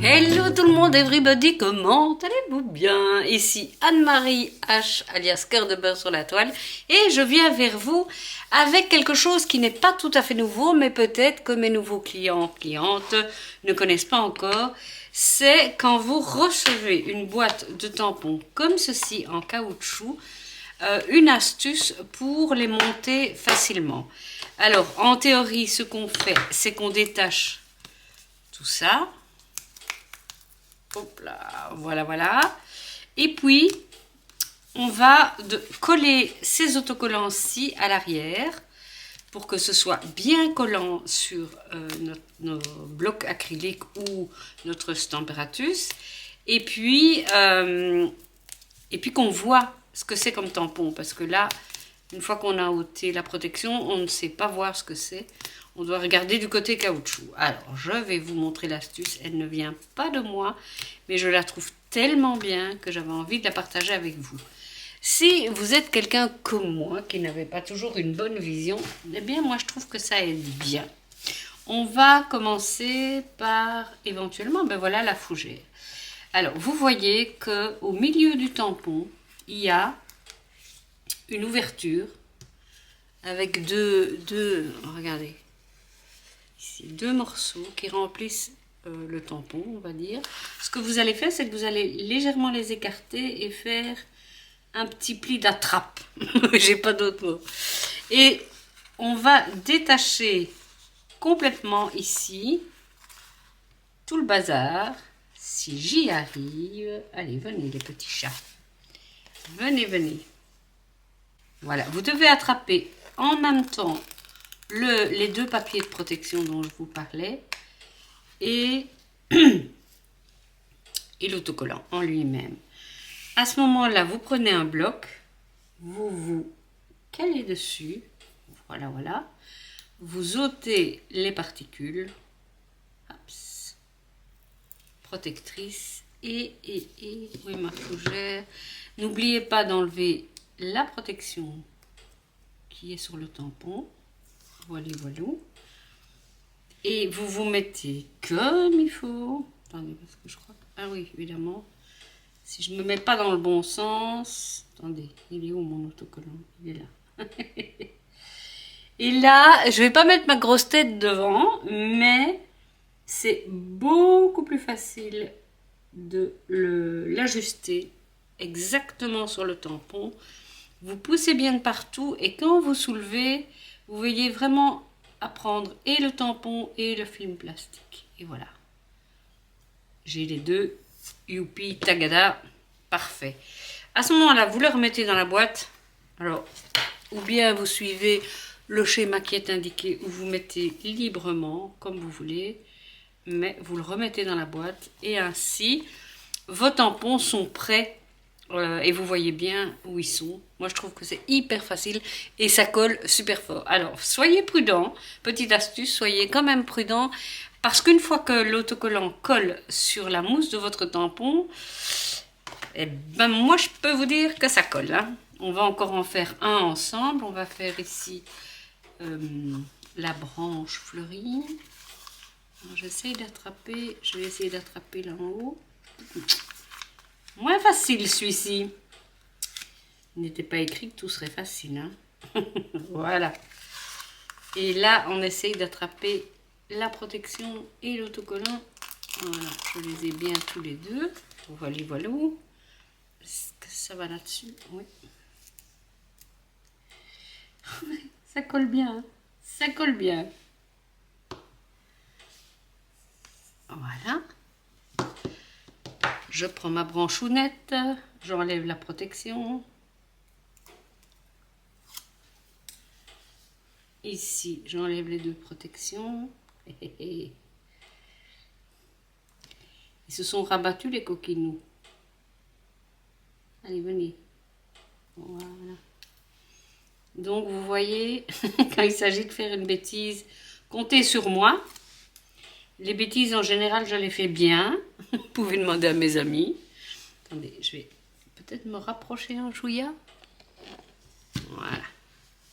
Hello tout le monde, everybody, comment allez-vous bien? Ici Anne-Marie H, alias Cœur de beurre sur la toile, et je viens vers vous avec quelque chose qui n'est pas tout à fait nouveau, mais peut-être que mes nouveaux clientes ne connaissent pas encore. C'est quand vous recevez une boîte de tampons comme ceci en caoutchouc, une astuce pour les monter facilement. Alors, en théorie, ce qu'on fait, c'est qu'on détache tout ça. Hop là, voilà. Et puis, on va coller ces autocollants-ci à l'arrière pour que ce soit bien collant sur nos blocs acryliques ou notre Stamparatus. Et puis qu'on voit ce que c'est comme tampon. Parce que là, une fois qu'on a ôté la protection, on ne sait pas voir ce que c'est. On doit regarder du côté caoutchouc. Alors, je vais vous montrer l'astuce. Elle ne vient pas de moi, mais je la trouve tellement bien que j'avais envie de la partager avec vous. Si vous êtes quelqu'un comme moi, qui n'avait pas toujours une bonne vision, eh bien, moi, je trouve que ça aide bien. On va commencer par, éventuellement, ben voilà, la fougère. Alors, vous voyez qu'au milieu du tampon, il y a une ouverture avec regardez, ici, deux morceaux qui remplissent le tampon, on va dire. Ce que vous allez faire, c'est que vous allez légèrement les écarter et faire un petit pli d'attrape. J'ai pas d'autre mot. Et on va détacher complètement ici tout le bazar. Si j'y arrive, allez, venez les petits chats. Venez. Voilà, vous devez attraper en même temps les deux papiers de protection dont je vous parlais et l'autocollant en lui-même. À ce moment-là, vous prenez un bloc, vous calez dessus, voilà. Vous ôtez les particules, Hops. Protectrice et oui, ma fougère. N'oubliez pas d'enlever la protection qui est sur le tampon. Voilà. Et vous vous mettez comme il faut. Attendez, parce que je crois que... Ah oui, évidemment. Si je ne me mets pas dans le bon sens... Attendez, il est où mon autocollant? Il est là. Et là, je ne vais pas mettre ma grosse tête devant, mais c'est beaucoup plus facile de l'ajuster exactement sur le tampon. Vous poussez bien de partout et quand vous soulevez, vous veillez vraiment à prendre et le tampon et le film plastique. Et voilà. J'ai les deux. Youpi, tagada. Parfait. À ce moment-là, vous le remettez dans la boîte. Alors, ou bien vous suivez le schéma qui est indiqué ou vous mettez librement, comme vous voulez. Mais vous le remettez dans la boîte. Et ainsi, vos tampons sont prêts. Et vous voyez bien où ils sont. Moi, je trouve que c'est hyper facile et ça colle super fort. Alors, soyez prudents. Petite astuce, soyez quand même prudents parce qu'une fois que l'autocollant colle sur la mousse de votre tampon, eh ben, moi, je peux vous dire que ça colle. Hein. On va encore en faire un ensemble. On va faire ici la branche fleurie. J'essaie d'attraper. Je vais essayer d'attraper là en haut. Moins facile celui-ci. Il n'était pas écrit que tout serait facile. Hein. Voilà. Et là, on essaye d'attraper la protection et l'autocollant. Voilà, je les ai bien tous les deux. Voilà. Est-ce que ça va là-dessus? Oui. Ça colle bien. Hein. Ça colle bien. Voilà. Je prends ma branchounette, j'enlève la protection. Ici, j'enlève les deux protections. Ils se sont rabattus les coquinous. Allez, venez. Voilà. Donc, vous voyez, quand il s'agit de faire une bêtise, comptez sur moi. Les bêtises, en général, je les fais bien. Vous pouvez demander à mes amis. Attendez, je vais peut-être me rapprocher un chouïa. Voilà.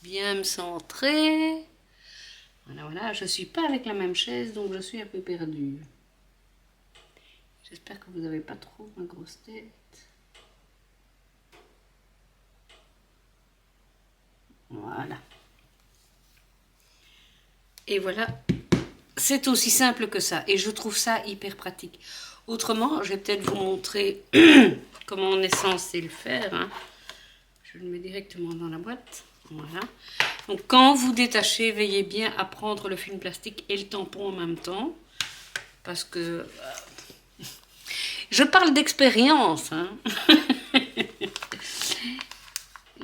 Bien me centrer. Voilà. Je ne suis pas avec la même chaise, donc je suis un peu perdue. J'espère que vous n'avez pas trop ma grosse tête. Voilà. Et voilà, c'est aussi simple que ça. Et je trouve ça hyper pratique. Autrement, je vais peut-être vous montrer comment on est censé le faire. Hein. Je le mets directement dans la boîte. Voilà. Donc quand vous détachez, veillez bien à prendre le film plastique et le tampon en même temps. Parce que... je parle d'expérience. Hein.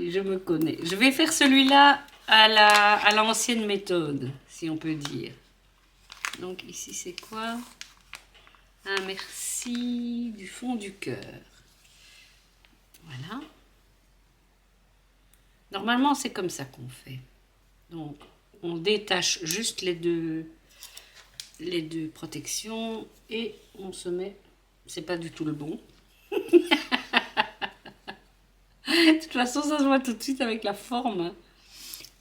Je me connais. Je vais faire celui-là à l'ancienne méthode, si on peut dire. Donc ici, c'est quoi? Un merci du fond du cœur. Voilà. Normalement, c'est comme ça qu'on fait. Donc, on détache juste les deux protections et on se met... C'est pas du tout le bon. De toute façon, ça se voit tout de suite avec la forme.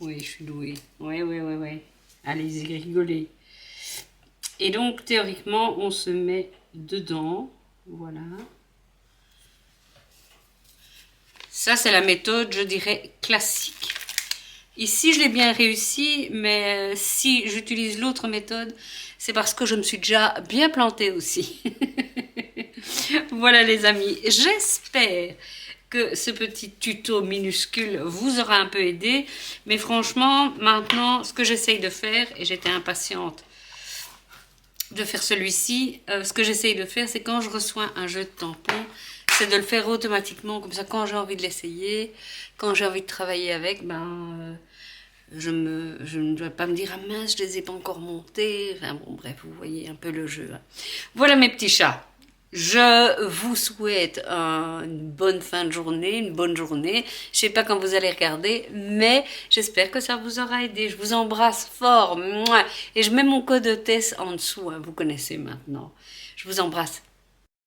Oui, je suis douée. Oui. Allez-y, rigolez. Et donc, théoriquement, on se met dedans. Voilà. Ça, c'est la méthode, je dirais, classique. Ici, je l'ai bien réussi, mais si j'utilise l'autre méthode, c'est parce que je me suis déjà bien plantée aussi. Voilà, les amis. J'espère que ce petit tuto minuscule vous aura un peu aidé. Mais franchement, maintenant, ce que j'essaye de faire, et j'étais impatiente de faire celui-ci, ce que j'essaye de faire, c'est quand je reçois un jeu de tampons, c'est de le faire automatiquement. Comme ça, quand j'ai envie de l'essayer, quand j'ai envie de travailler avec, je ne dois pas me dire « Ah mince, je les ai pas encore montés ». Enfin bon, bref, vous voyez un peu le jeu. Hein. Voilà mes petits chats. Je vous souhaite une bonne fin de journée, une bonne journée. Je sais pas quand vous allez regarder, mais j'espère que ça vous aura aidé. Je vous embrasse fort. Et je mets mon code de test en dessous, hein, vous connaissez maintenant. Je vous embrasse.